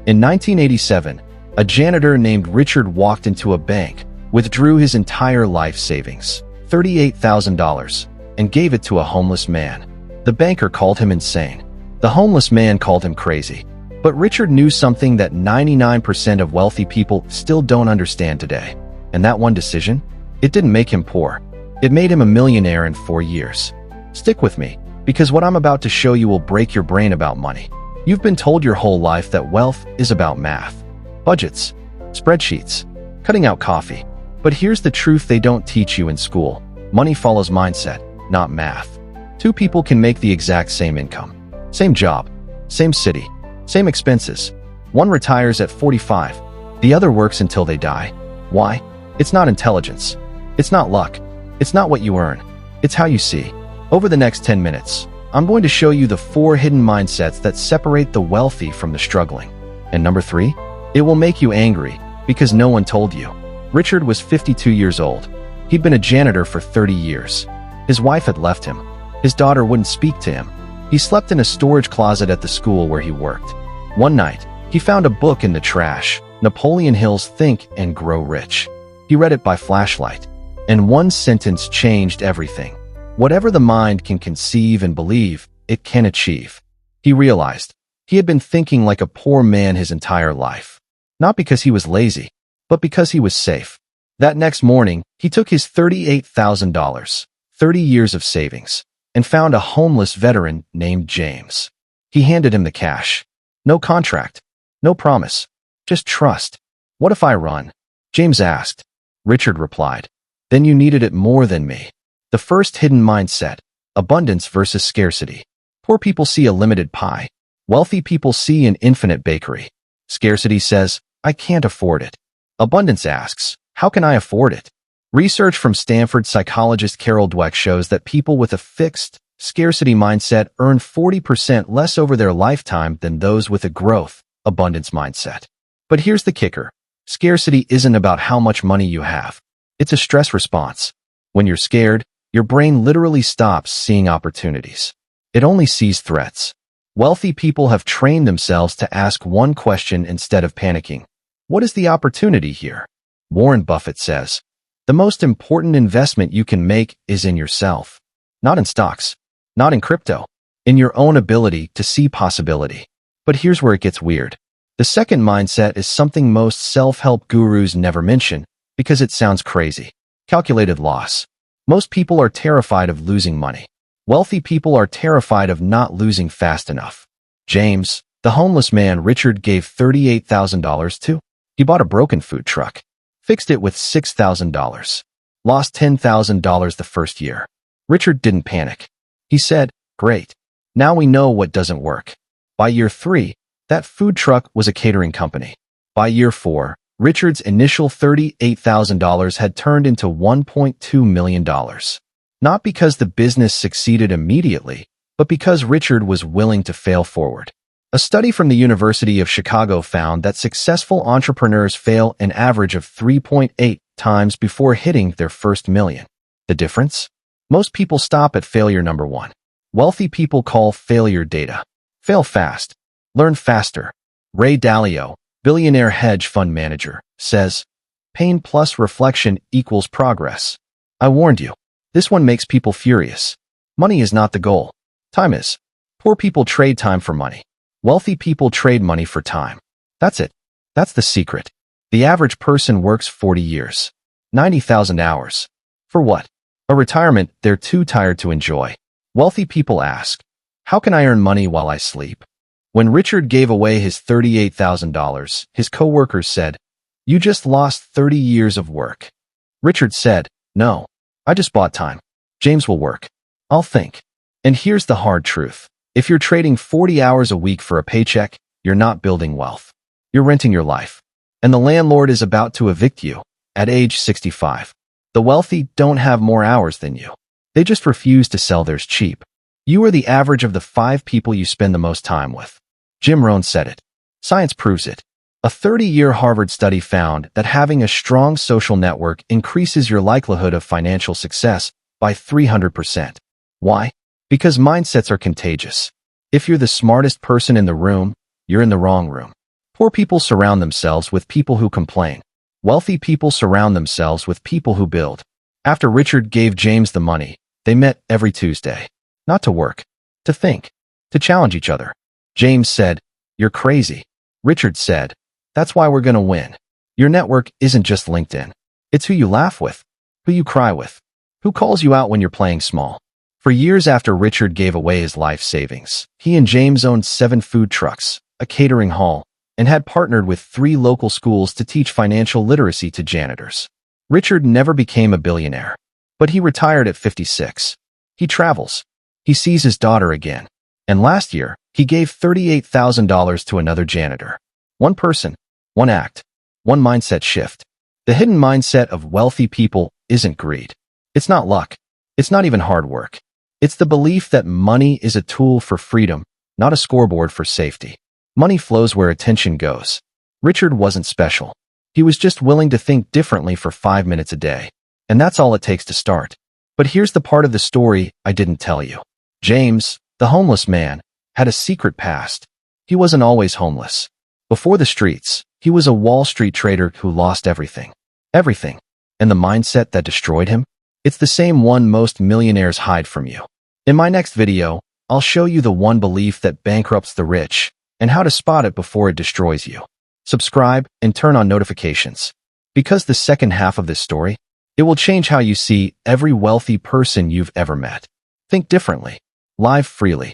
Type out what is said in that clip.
In 1987, a janitor named Richard walked into a bank, withdrew his entire life savings, $38,000, and gave it to a homeless man. The banker called him insane. The homeless man called him crazy. But Richard knew something that 99% of wealthy people still don't understand today. And that one decision? It didn't make him poor. It made him a millionaire in 4 years. Stick with me, because what I'm about to show you will break your brain about money. You've been told your whole life that wealth is about math, budgets, spreadsheets, cutting out coffee. But here's the truth they don't teach you in school. Money follows mindset, not math. Two people can make the exact same income, same job, same city, same expenses. One retires at 45, the other works until they die. Why? It's not intelligence. It's not luck. It's not what you earn. It's how you see. Over the next 10 minutes, I'm going to show you the 4 hidden mindsets that separate the wealthy from the struggling. And number 3, it will make you angry because no one told you. Richard was 52 years old. He'd been a janitor for 30 years. His wife had left him. His daughter wouldn't speak to him. He slept in a storage closet at the school where he worked. One night, he found a book in the trash, Napoleon Hill's Think and Grow Rich. He read it by flashlight, and one sentence changed everything. Whatever the mind can conceive and believe, it can achieve. He realized he had been thinking like a poor man his entire life. Not because he was lazy, but because he was safe. That next morning, he took his $38,000, 30 years of savings, and found a homeless veteran named James. He handed him the cash. No contract, no promise, just trust. What if I run? James asked. Richard replied, then you needed it more than me. The first hidden mindset, abundance versus scarcity. Poor people see a limited pie. Wealthy people see an infinite bakery. Scarcity says, I can't afford it. Abundance asks, how can I afford it? Research from Stanford psychologist Carol Dweck shows that people with a fixed, scarcity mindset earn 40% less over their lifetime than those with a growth, abundance mindset. But here's the kicker. Scarcity isn't about how much money you have. It's a stress response. When you're scared, your brain literally stops seeing opportunities. It only sees threats. Wealthy people have trained themselves to ask one question instead of panicking. What is the opportunity here? Warren Buffett says, the most important investment you can make is in yourself. Not in stocks, not in crypto, in your own ability to see possibility. But here's where it gets weird. The second mindset is something most self-help gurus never mention because it sounds crazy. Calculated loss. Most people are terrified of losing money. Wealthy people are terrified of not losing fast enough. James, the homeless man Richard gave $38,000 to, he bought a broken food truck, fixed it with $6,000, lost $10,000 the first year. Richard didn't panic. He said, great. Now we know what doesn't work. By year 3, that food truck was a catering company. By year 4, Richard's initial $38,000 had turned into $1.2 million. Not because the business succeeded immediately, but because Richard was willing to fail forward. A study from the University of Chicago found that successful entrepreneurs fail an average of 3.8 times before hitting their first million. The difference? Most people stop at failure number 1. Wealthy people call failure data. Fail fast. Learn faster. Ray Dalio, billionaire hedge fund manager, says, pain plus reflection equals progress. I warned you. This one makes people furious. Money is not the goal. Time is. Poor people trade time for money. Wealthy people trade money for time. That's it. That's the secret. The average person works 40 years. 90,000 hours. For what? A retirement they're too tired to enjoy. Wealthy people ask, how can I earn money while I sleep? When Richard gave away his $38,000, his coworkers said, you just lost 30 years of work. Richard said, no, I just bought time. James will work. I'll think. And here's the hard truth. If you're trading 40 hours a week for a paycheck, you're not building wealth. You're renting your life. And the landlord is about to evict you at age 65. The wealthy don't have more hours than you. They just refuse to sell theirs cheap. You are the average of the 5 people you spend the most time with. Jim Rohn said it. Science proves it. A 30-year Harvard study found that having a strong social network increases your likelihood of financial success by 300%. Why? Because mindsets are contagious. If you're the smartest person in the room, you're in the wrong room. Poor people surround themselves with people who complain. Wealthy people surround themselves with people who build. After Richard gave James the money, they met every Tuesday. Not to work, to think, to challenge each other. James said, "You're crazy." Richard said, "That's why we're gonna win." Your network isn't just LinkedIn. It's who you laugh with, who you cry with, who calls you out when you're playing small. For years after Richard gave away his life savings, he and James owned 7 food trucks, a catering hall, and had partnered with 3 local schools to teach financial literacy to janitors. Richard never became a billionaire, but he retired at 56. He travels. He sees his daughter again. And last year, he gave $38,000 to another janitor. One person, one act, one mindset shift. The hidden mindset of wealthy people isn't greed. It's not luck. It's not even hard work. It's the belief that money is a tool for freedom, not a scoreboard for safety. Money flows where attention goes. Richard wasn't special. He was just willing to think differently for 5 minutes a day. And that's all it takes to start. But here's the part of the story I didn't tell you. James, the homeless man, had a secret past. He wasn't always homeless. Before the streets, he was a Wall Street trader who lost everything. Everything. And the mindset that destroyed him? It's the same one most millionaires hide from you. In my next video, I'll show you the one belief that bankrupts the rich and how to spot it before it destroys you. Subscribe and turn on notifications. Because the second half of this story, it will change how you see every wealthy person you've ever met. Think differently. Live freely.